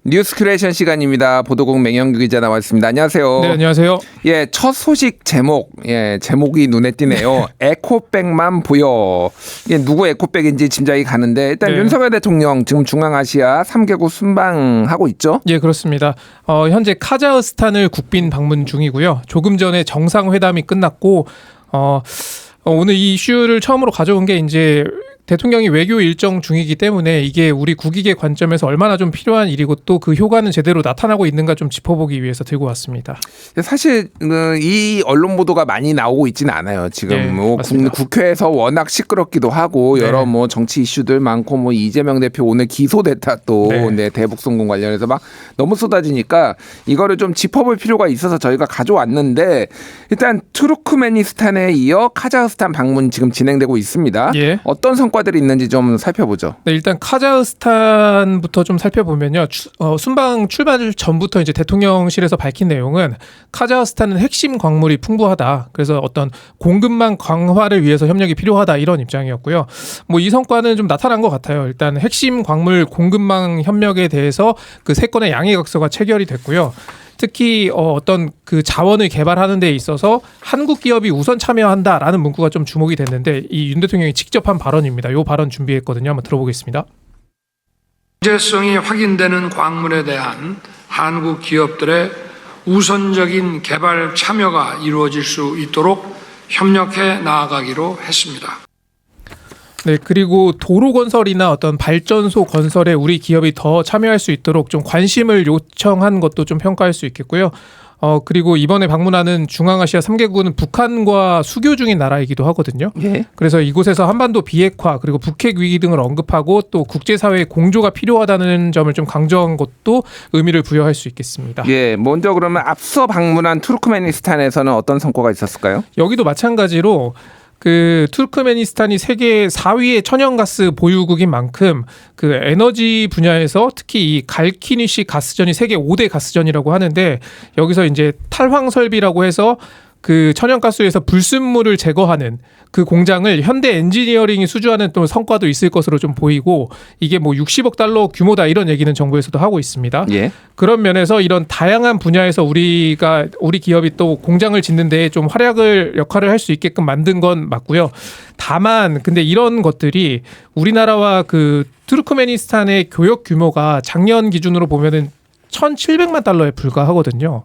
뉴스 큐레이션 시간입니다. 보도국 맹영규 기자 나왔습니다. 안녕하세요. 네, 안녕하세요. 예, 첫 소식 제목, 제목이 눈에 띄네요. 에코백만 보여. 이게 누구 에코백인지 짐작이 가는데 일단 윤석열 대통령 지금 중앙아시아 3개국 순방하고 있죠? 예, 그렇습니다. 현재 카자흐스탄을 국빈 방문 중이고요. 조금 전에 정상회담이 끝났고 오늘 이 이슈를 처음으로 가져온 게 이제 대통령이 외교 일정 중이기 때문에 이게 우리 국익의 관점에서 얼마나 좀 필요한 일이고 또 그 효과는 제대로 나타나고 있는가 좀 짚어보기 위해서 들고 왔습니다. 사실 이 언론 보도가 많이 나오고 있지는 않아요. 지금 네, 뭐 국회에서 워낙 시끄럽기도 하고 여러 뭐 정치 이슈들 많고 뭐 이재명 대표 오늘 기소됐다 또 대북 송금 관련해서 막 너무 쏟아지니까 이거를 좀 짚어볼 필요가 있어서 저희가 가져왔는데 일단 투르크메니스탄에 이어 카자흐스탄 방문 지금 진행되고 있습니다. 예. 어떤 성과들이 있는지 좀 살펴보죠. 네, 일단 카자흐스탄부터 좀 살펴보면요. 순방 출발 전부터 이제 대통령실에서 밝힌 내용은 카자흐스탄은 핵심 광물이 풍부하다. 그래서 어떤 공급망 강화를 위해서 협력이 필요하다 이런 입장이었고요. 뭐 이 성과는 좀 나타난 것 같아요. 일단 핵심 광물 공급망 협력에 대해서 그 세 건의 양해각서가 체결이 됐고요. 특히 어떤 그 자원을 개발하는 데 있어서 한국 기업이 우선 참여한다라는 문구가 좀 주목이 됐는데 이 윤 대통령이 직접 한 발언입니다. 이 발언 준비했거든요. 한번 들어보겠습니다. 경제성이 확인되는 광물에 대한 한국 기업들의 우선적인 개발 참여가 이루어질 수 있도록 협력해 나아가기로 했습니다. 네, 그리고 도로 건설이나 어떤 발전소 건설에 우리 기업이 더 참여할 수 있도록 좀 관심을 요청한 것도 좀 평가할 수 있겠고요. 그리고 이번에 방문하는 중앙아시아 3개국은 북한과 수교 중인 나라이기도 하거든요. 예. 그래서 이곳에서 한반도 비핵화 그리고 북핵 위기 등을 언급하고 또 국제사회의 공조가 필요하다는 점을 좀 강조한 것도 의미를 부여할 수 있겠습니다. 예, 먼저 그러면 앞서 방문한 투르크메니스탄에서는 어떤 성과가 있었을까요? 여기도 마찬가지로 그 투르크메니스탄이 세계 4위의 천연가스 보유국인 만큼 그 에너지 분야에서 특히 이 갈키니시 가스전이 세계 5대 가스전이라고 하는데 여기서 이제 탈황 설비라고 해서 그 천연가스에서 불순물을 제거하는 그 공장을 현대 엔지니어링이 수주하는 또 성과도 있을 것으로 좀 보이고 이게 뭐 60억 달러 규모다 이런 얘기는 정부에서도 하고 있습니다. 예. 그런 면에서 이런 다양한 분야에서 우리 기업이 또 공장을 짓는 데 좀 활약을 역할을 할 수 있게끔 만든 건 맞고요. 다만 근데 이런 것들이 우리나라와 그 투르크메니스탄의 교역 규모가 작년 기준으로 보면은 1,700만 달러에 불과하거든요.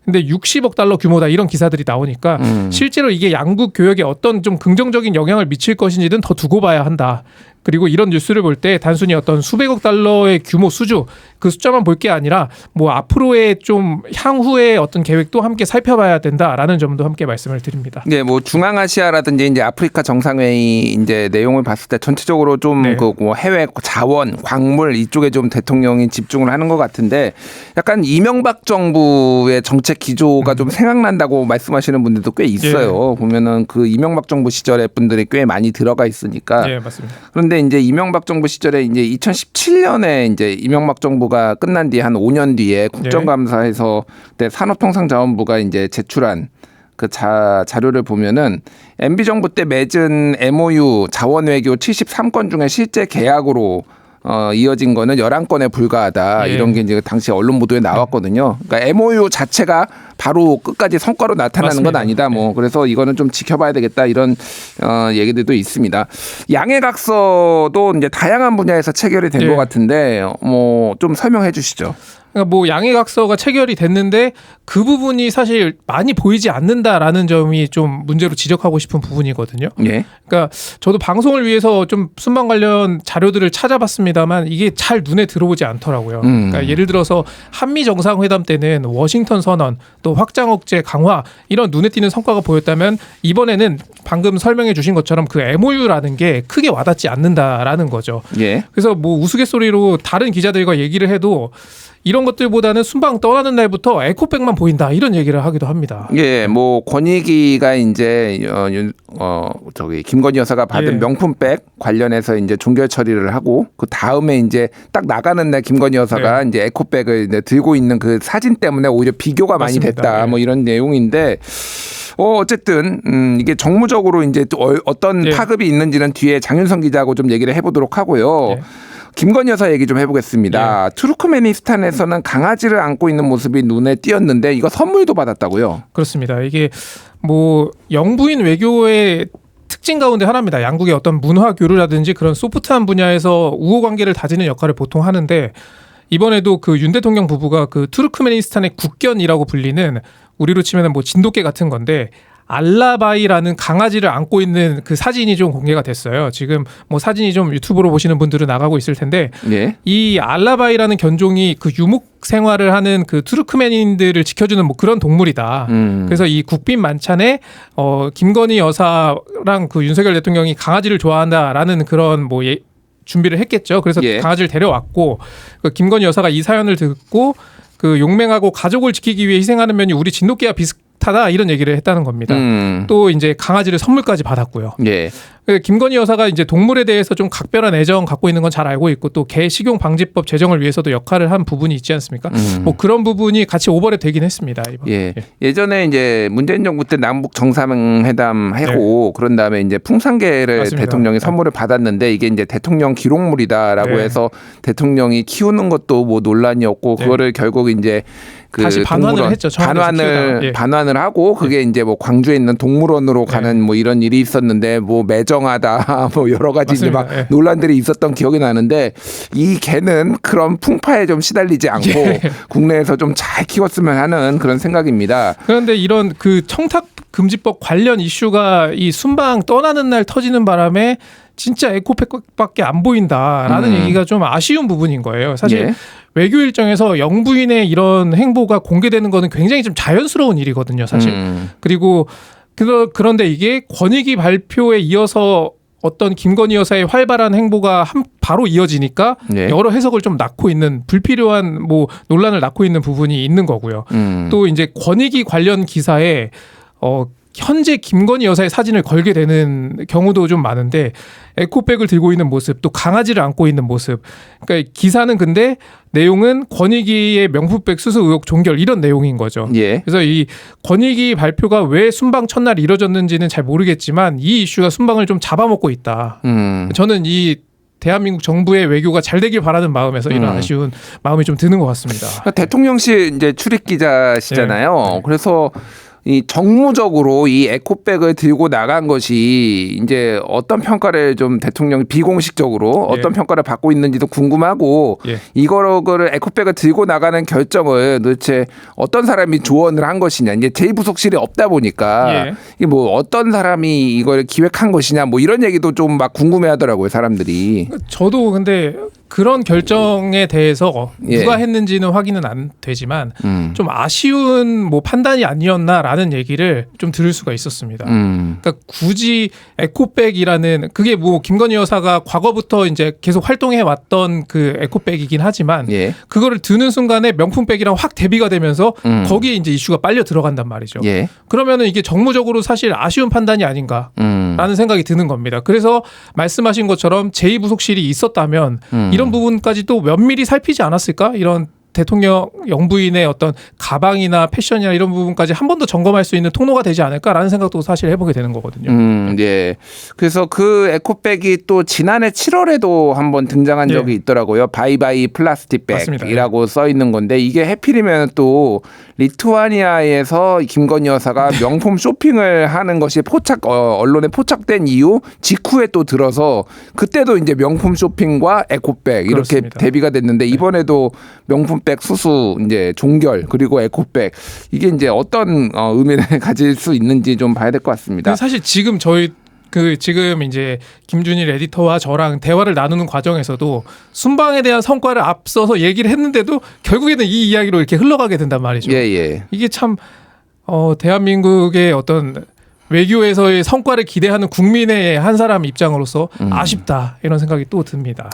근데 60억 달러 규모다 이런 기사들이 나오니까 실제로 이게 양국 교역에 어떤 좀 긍정적인 영향을 미칠 것인지는 더 두고 봐야 한다. 그리고 이런 뉴스를 볼 때 단순히 어떤 수백억 달러의 규모 수주 그 숫자만 볼 게 아니라 뭐 앞으로의 좀 향후의 어떤 계획도 함께 살펴봐야 된다라는 점도 함께 말씀을 드립니다. 네, 뭐 중앙아시아라든지 이제 아프리카 정상회의 이제 내용을 봤을 때 전체적으로 좀 그 뭐 해외 자원, 광물 이쪽에 좀 대통령이 집중을 하는 것 같은데 약간 이명박 정부의 정책 기조가 좀 생각난다고 말씀하시는 분들도 꽤 있어요. 보면은 그 이명박 정부 시절에 분들이 꽤 많이 들어가 있으니까. 네, 맞습니다. 그런데 이제 이명박 정부 시절에 이제 2017년에 이제 이명박 정부가 끝난 뒤 한 5년 뒤에 국정감사에서 그때 산업통상자원부가 이제 제출한 그 자료를 보면은 MB 정부 때 맺은 MOU 자원외교 73건 중에 실제 계약으로 이어진 거는 11건에 불과하다. 이런 게 이제 당시 언론 보도에 나왔거든요. 그러니까 MOU 자체가 바로 끝까지 성과로 나타나는 맞습니다. 건 아니다. 뭐 그래서 이거는 좀 지켜봐야 되겠다. 이런 얘기들도 있습니다. 양해각서도 이제 다양한 분야에서 체결이 된 것 같은데 뭐 좀 설명해 주시죠. 그러니까 뭐 양해각서가 체결이 됐는데 그 부분이 사실 많이 보이지 않는다라는 점이 좀 문제로 지적하고 싶은 부분이거든요. 예. 그러니까 저도 방송을 위해서 좀 순방 관련 자료들을 찾아봤습니다만 이게 잘 눈에 들어오지 않더라고요. 그러니까 예를 들어서 한미 정상회담 때는 워싱턴 선언, 또 확장 억제 강화 이런 눈에 띄는 성과가 보였다면 이번에는 방금 설명해 주신 것처럼 그 MOU라는 게 크게 와닿지 않는다라는 거죠. 예. 그래서 뭐 우스갯소리로 다른 기자들과 얘기를 해도 이런 것들보다는 순방 떠나는 날부터 에코백만 보인다 이런 얘기를 하기도 합니다. 예, 뭐 권익위가 이제 저기 김건희 여사가 받은 명품백 관련해서 이제 종결 처리를 하고 그 다음에 이제 딱 나가는 날 김건희 여사가 이제 에코백을 이제 들고 있는 그 사진 때문에 오히려 비교가 맞습니다. 많이 됐다. 뭐 이런 내용인데. 어쨌든 이게 정무적으로 이제 또 어떤 파급이 있는지는 뒤에 장윤성 기자하고 좀 얘기를 해보도록 하고요. 김건희 여사 얘기 좀 해보겠습니다. 투르크메니스탄에서는 강아지를 안고 있는 모습이 눈에 띄었는데 이거 선물도 받았다고요? 그렇습니다. 이게 뭐 영부인 외교의 특징 가운데 하나입니다. 양국의 어떤 문화 교류라든지 그런 소프트한 분야에서 우호 관계를 다지는 역할을 보통 하는데 이번에도 그 윤 대통령 부부가 그 투르크메니스탄의 국견이라고 불리는 우리로 치면은 뭐 진돗개 같은 건데 알라바이라는 강아지를 안고 있는 그 사진이 좀 공개가 됐어요. 지금 뭐 사진이 좀 유튜브로 보시는 분들은 나가고 있을 텐데 예. 이 알라바이라는 견종이 그 유목 생활을 하는 그 투르크메닌들을 지켜주는 뭐 그런 동물이다. 그래서 이 국빈 만찬에 김건희 여사랑 그 윤석열 대통령이 강아지를 좋아한다라는 그런 뭐 준비를 했겠죠. 그래서 예. 강아지를 데려왔고 그 김건희 여사가 이 사연을 듣고 그 용맹하고 가족을 지키기 위해 희생하는 면이 우리 진돗개와 비슷하다 이런 얘기를 했다는 겁니다. 또 이제 강아지를 선물까지 받았고요. 예. 김건희 여사가 이제 동물에 대해서 좀 각별한 애정 갖고 있는 건 잘 알고 있고 또 개 식용 방지법 제정을 위해서도 역할을 한 부분이 있지 않습니까? 뭐 그런 부분이 같이 오버랩 되긴 했습니다. 이번. 예. 예전에 이제 문재인 정부 때 남북 정상회담 하고 그런 다음에 이제 풍산개를 맞습니다. 대통령이 선물을 받았는데 이게 이제 대통령 기록물이다라고 네. 해서 대통령이 키우는 것도 뭐 논란이었고 그거를 결국 이제 그 다시 반환을 동물원, 했죠. 예. 반환을 하고 그게 이제 뭐 광주에 있는 동물원으로 가는 뭐 이런 일이 있었는데 뭐 매정하다 뭐 여러 가지 이제 막 논란들이 있었던 기억이 나는데 이 개는 그런 풍파에 좀 시달리지 않고 국내에서 좀 잘 키웠으면 하는 그런 생각입니다. 그런데 이런 그 청탁 금지법 관련 이슈가 이 순방 떠나는 날 터지는 바람에 진짜 에코백밖에 안 보인다라는 얘기가 좀 아쉬운 부분인 거예요. 사실 예. 외교 일정에서 영부인의 이런 행보가 공개되는 거는 굉장히 좀 자연스러운 일이거든요, 사실. 그리고 그런데 이게 권익위 발표에 이어서 어떤 김건희 여사의 활발한 행보가 바로 이어지니까 네. 여러 해석을 좀 낳고 있는 불필요한 뭐 논란을 낳고 있는 부분이 있는 거고요. 또 이제 권익위 관련 기사에 현재 김건희 여사의 사진을 걸게 되는 경우도 좀 많은데 에코백을 들고 있는 모습 또 강아지를 안고 있는 모습 그러니까 기사는 근데 내용은 권익위의 명품백 수수 의혹 종결 이런 내용인 거죠. 예. 그래서 이 권익위 발표가 왜 순방 첫날 이뤄졌는지는 잘 모르겠지만 이 이슈가 순방을 좀 잡아먹고 있다. 저는 이 대한민국 정부의 외교가 잘 되길 바라는 마음에서 이런 아쉬운 마음이 좀 드는 것 같습니다. 대통령실 이제 출입 기자시잖아요. 네. 그래서 이 정무적으로 이 에코백을 들고 나간 것이 이제 어떤 평가를 좀 대통령이 비공식적으로 어떤 평가를 받고 있는지도 궁금하고 이거를 에코백을 들고 나가는 결정을 도대체 어떤 사람이 조언을 한 것이냐 이제 제2부속실이 없다 보니까 이게 뭐 어떤 사람이 이걸 기획한 것이냐 뭐 이런 얘기도 좀 막 궁금해하더라고요 사람들이. 저도 근데 그런 결정에 대해서 누가 했는지는 확인은 안 되지만 좀 아쉬운 뭐 판단이 아니었나라는 얘기를 좀 들을 수가 있었습니다. 그러니까 굳이 에코백이라는 그게 뭐 김건희 여사가 과거부터 이제 계속 활동해 왔던 그 에코백이긴 하지만 그거를 드는 순간에 명품백이랑 확 대비가 되면서 거기에 이제 이슈가 빨려 들어간단 말이죠. 그러면은 이게 정무적으로 사실 아쉬운 판단이 아닌가라는 생각이 드는 겁니다. 그래서 말씀하신 것처럼 제2부속실이 있었다면 이런 부분까지도 면밀히 살피지 않았을까? 이런 대통령 영부인의 어떤 가방이나 패션이나 이런 부분까지 한 번 더 점검할 수 있는 통로가 되지 않을까라는 생각도 사실 해보게 되는 거거든요. 예. 그래서 그 에코백이 또 지난해 7월에도 한번 등장한 적이 있더라고요. 바이바이 플라스틱백이라고 써 있는 건데 이게 해필이면 또 리투아니아에서 김건희 여사가 명품 쇼핑을 하는 것이 언론에 포착된 이후 직후에 또 들어서 그때도 이제 명품 쇼핑과 에코백 이렇게 그렇습니다. 대비가 됐는데 이번에도 명품백 수수 이제 종결 그리고 에코백 이게 이제 어떤 의미를 가질 수 있는지 좀 봐야 될 것 같습니다. 사실 지금 지금 이제 김준일 에디터와 저랑 대화를 나누는 과정에서도 순방에 대한 성과를 앞서서 얘기를 했는데도 결국에는 이 이야기로 이렇게 흘러가게 된단 말이죠. 이게 참 대한민국의 어떤 외교에서의 성과를 기대하는 국민의 한 사람 입장으로서 아쉽다 이런 생각이 또 듭니다.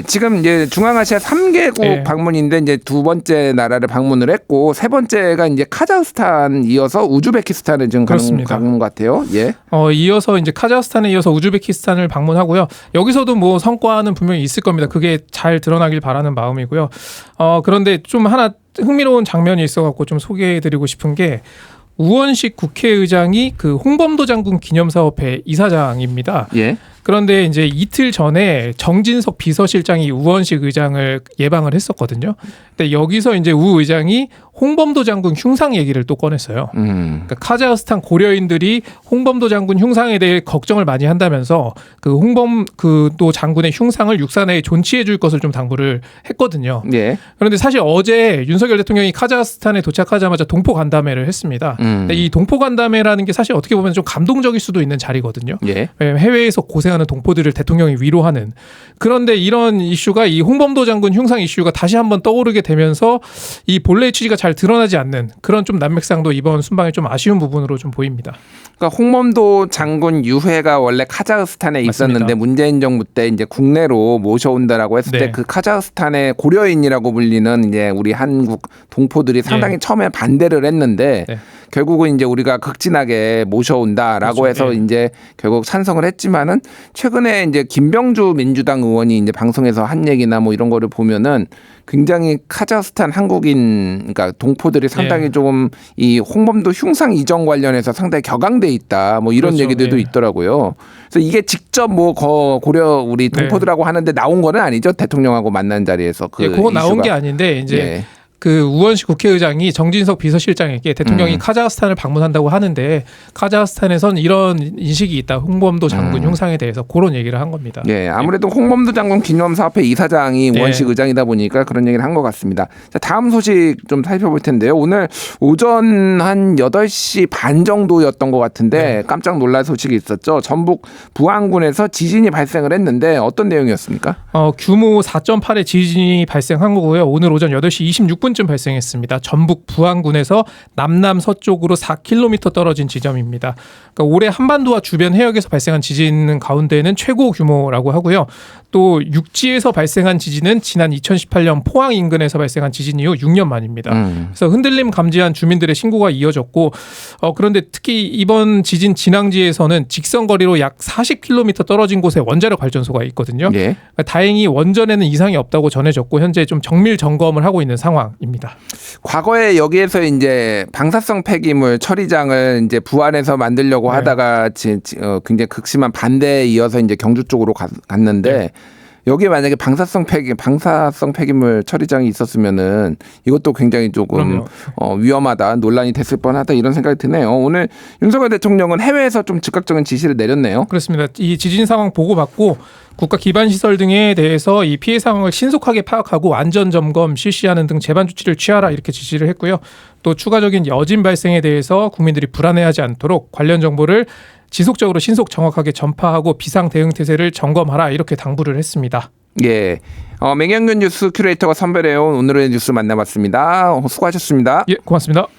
지금 이제 중앙아시아 3개국 방문인데 이제 두 번째 나라를 방문을 했고 세 번째가 이제 카자흐스탄 이어서 우즈베키스탄을 지금 가는 것 같아요. 이어서 이제 카자흐스탄에 이어서 우즈베키스탄을 방문하고요. 여기서도 뭐 성과는 분명히 있을 겁니다. 그게 잘 드러나길 바라는 마음이고요. 그런데 좀 하나 흥미로운 장면이 있어갖고 좀 소개해드리고 싶은 게. 우원식 국회의장이 그 홍범도 장군 기념사업회 이사장입니다. 그런데 이제 이틀 전에 정진석 비서실장이 우원식 의장을 예방을 했었거든요. 근데 여기서 이제 우 의장이 홍범도 장군 흉상 얘기를 또 꺼냈어요. 그러니까 카자흐스탄 고려인들이 홍범도 장군 흉상에 대해 걱정을 많이 한다면서 그 홍범도 장군의 흉상을 육사내에 존치해 줄 것을 좀 당부를 했거든요. 예. 그런데 사실 어제 윤석열 대통령이 카자흐스탄에 도착하자마자 동포 간담회를 했습니다. 근데 이 동포 간담회라는 게 사실 어떻게 보면 좀 감동적일 수도 있는 자리거든요. 예. 왜냐면 해외에서 고생하는 동포들을 대통령이 위로하는. 그런데 이런 이슈가 이 홍범도 장군 흉상 이슈가 다시 한번 떠오르게 되면서 이 본래의 취지가 잘 드러나지 않는 그런 좀 난맥상도 이번 순방에 좀 아쉬운 부분으로 좀 보입니다. 그러니까 홍범도 장군 유해가 원래 카자흐스탄에 있었는데 맞습니다. 문재인 정부 때 이제 국내로 모셔온다라고 했을 네. 때 그 카자흐스탄의 고려인이라고 불리는 이제 우리 한국 동포들이 상당히 처음에 반대를 했는데 네. 결국은 이제 우리가 극진하게 모셔온다라고 그렇죠. 해서 네. 이제 결국 찬성을 했지만은 최근에 이제 김병주 민주당 의원이 이제 방송에서 한 얘기나 뭐 이런 거를 보면은 굉장히 카자흐스탄 한국인 그러니까 동포들이 상당히 예. 조금 이 홍범도 흉상 이전 관련해서 상당히 격앙돼 있다 뭐 이런 그렇죠. 얘기들도 예. 있더라고요. 그래서 이게 직접 뭐 고려 우리 동포들하고 하는데 나온 거는 아니죠. 대통령하고 만난 자리에서 그 그거 나온 이슈가. 게 아닌데 이제 예. 그 우원식 국회의장이 정진석 비서실장에게 대통령이 카자흐스탄을 방문한다고 하는데 카자흐스탄에선 이런 인식이 있다. 홍범도 장군 흉상에 대해서 그런 얘기를 한 겁니다. 예, 아무래도 홍범도 장군 기념사업회 이사장이 예. 우원식 의장이다 보니까 그런 얘기를 한 것 같습니다. 자, 다음 소식 좀 살펴볼 텐데요. 오늘 오전 한 8시 반 정도였던 것 같은데 깜짝 놀랄 소식이 있었죠. 전북 부안군에서 지진이 발생을 했는데 어떤 내용이었습니까? 규모 4.8의 지진이 발생한 거고요. 오늘 오전 8시 26분쯤 발생했습니다. 전북 부안군에서 남남 서쪽으로 4km 떨어진 지점입니다. 그러니까 올해 한반도와 주변 해역에서 발생한 지진 가운데는 최고 규모라고 하고요. 또 육지에서 발생한 지진은 지난 2018년 포항 인근에서 발생한 지진 이후 6년 만입니다. 그래서 흔들림 감지한 주민들의 신고가 이어졌고 그런데 특히 이번 지진 진앙지에서는 직선거리로 약 40km 떨어진 곳에 원자력 발전소가 있거든요. 예. 그러니까 다행히 원전에는 이상이 없다고 전해졌고 현재 좀 정밀 점검을 하고 있는 상황입니다. 과거에 여기에서 이제 방사성 폐기물 처리장을 이제 부안에서 만들려고 네. 하다가 굉장히 극심한 반대에 이어서 이제 경주 쪽으로 갔는데 네. 여기에 만약에 방사성 폐기물 처리장이 있었으면은 이것도 굉장히 조금 위험하다, 논란이 됐을 뻔하다 이런 생각이 드네요. 오늘 윤석열 대통령은 해외에서 좀 즉각적인 지시를 내렸네요. 그렇습니다. 이 지진 상황 보고받고 국가 기반 시설 등에 대해서 이 피해 상황을 신속하게 파악하고 안전 점검 실시하는 등 재반 조치를 취하라 이렇게 지시를 했고요. 또 추가적인 여진 발생에 대해서 국민들이 불안해하지 않도록 관련 정보를 지속적으로 신속 정확하게 전파하고 비상 대응 태세를 점검하라 이렇게 당부를 했습니다. 예. 맹영균 뉴스 큐레이터가 선별해온 오늘의 뉴스 만나봤습니다. 수고하셨습니다. 예, 고맙습니다.